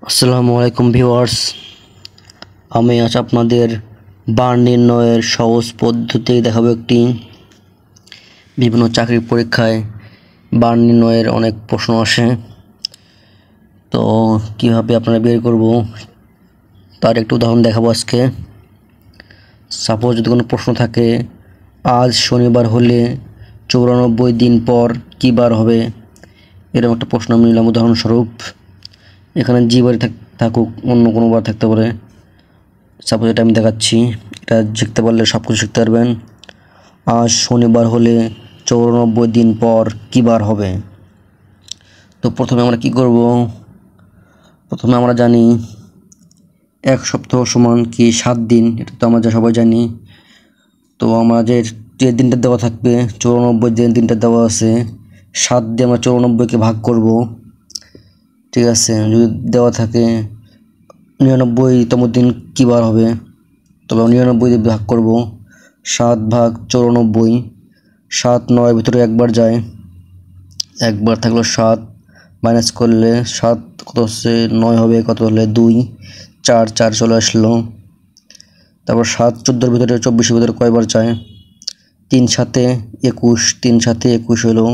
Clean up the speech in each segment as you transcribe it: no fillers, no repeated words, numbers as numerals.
আসসালামু আলাইকুম ভিউয়ার্স, আমি আজ আপনাদের বার নির্ণয়ের সহজ পদ্ধতি দেখাবো। একটি বিভিন্ন চাকরির পরীক্ষায় বার নির্ণয়ের অনেক প্রশ্ন আসে, তো কিভাবে আপনারা বের করব তার একটু উদাহরণ দেখাবো আজকে। সাপোজ যদি কোনো প্রশ্ন থাকে, আজ শনিবার হলে 94 দিন পর কী বার হবে, এরকম একটা প্রশ্ন আমি নিলাম উদাহরণস্বরূপ। এখানে যে বারে থাকুক, অন্য কোনো বার থাকতে পারে। সাপোজ এটা আমি দেখাচ্ছি, এটা শিখতে পারলে সব কিছু শিখতে পারবেন। আজ শনিবার হলে 94 দিন পর কী বার হবে। তো প্রথমে আমরা কি করব, প্রথমে আমরা জানি এক সপ্তাহ সমান কি 7 দিন, এটা তো আমরা সবাই জানি। তো আমাদের যে দিনটা দেওয়া থাকবে 94, যে দিনটা দেওয়া আছে 7 দিয়ে আমরা 94কে ভাগ করব। ঠিক আছে, যদি দেওয়া থাকে 99তম দিন কী বার হবে, তবে 99 দিয়ে ভাগ করব। 7 ভাগ 94, 7 9 ভিতরে একবার যায়, একবার থাকলো 7, মাইনাস করলে 7 কত হচ্ছে 9 হবে, কত হলে 2, 4 4 চলে আসলো। তারপর 7 14 ভিতরে 24 ভিতরে কয়বার যায়, 3 7 21, 3 7 21 হলো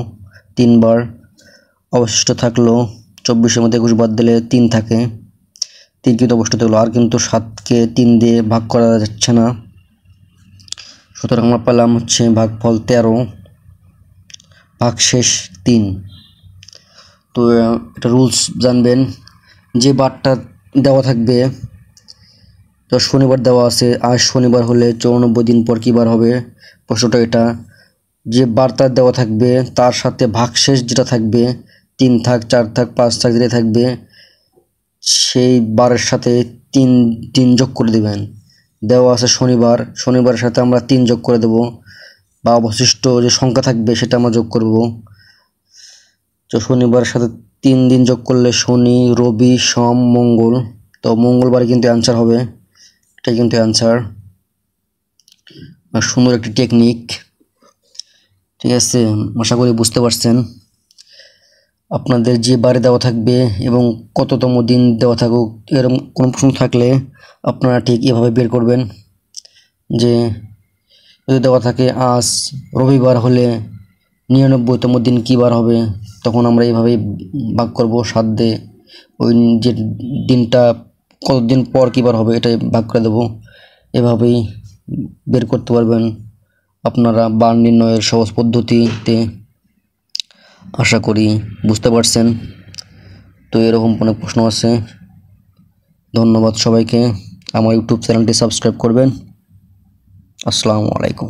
3 বার। অবশিষ্ট থাকলো 24-এর মধ্যে 21 বাদ দিলে 3 থাকে, 3 কিন্তু অবশিষ্ট থাকলো। আর কিন্তু 7কে 3 দিয়ে ভাগ করা যাচ্ছে না, সুতরাং আমরা পেলাম হচ্ছে ভাগফল 13 ভাগশেষ 3। তো এটা রুলস জানবেন, যে বারটা দেওয়া থাকবে, তো শনিবার দেওয়া আছে, আজ শনিবার হলে 94 দিন পর কী বার হবে, প্রশ্নটা এটা। যে বারটা দেওয়া থাকবে তার সাথে ভাগশেষ যেটা থাকবে, 3 থাক 4 থাক 5 থাক যেটা থাকবে, সেই বারের সাথে 3 যোগ করে দেবেন। দেওয়া আছে শনিবার, শনিবারের সাথে আমরা 3 যোগ করে দেব, বা অবশিষ্ট যে সংখ্যা থাকবে সেটা আমরা যোগ করব। তো শনিবারের সাথে 3 দিন যোগ করলে শনি, রবি, সোম, মঙ্গল। তো মঙ্গলবারে কিন্তু অ্যান্সার হবে, এটাই কিন্তু অ্যান্সার। আর সুন্দর একটি টেকনিক। ঠিক আছে, আশা করি বুঝতে পারছেন। আপনাদের যে বারে দেওয়া থাকবে এবং কততম দিন দেওয়া থাকুক, এরকম কোনো প্রশ্ন থাকলে আপনারা ঠিক এভাবে বের করবেন। যে যদি দেওয়া থাকে আজ রবিবার হলে 99তম দিন কী বার হবে, তখন আমরা এইভাবেই ভাগ করব 7 দিয়ে, ওই যে দিনটা কতদিন পর কী বার হবে এটাই ভাগ করে দেব। এভাবেই বের করতে পারবেন আপনারা বার নির্ণয়ের সহজ পদ্ধতিতে। আশা করি বুঝতে পারছেন। তো এরকম অনেক প্রশ্ন আছে। ধন্যবাদ সবাইকে। আমার ইউটিউব চ্যানেলটি সাবস্ক্রাইব করবেন। আসসালামু আলাইকুম।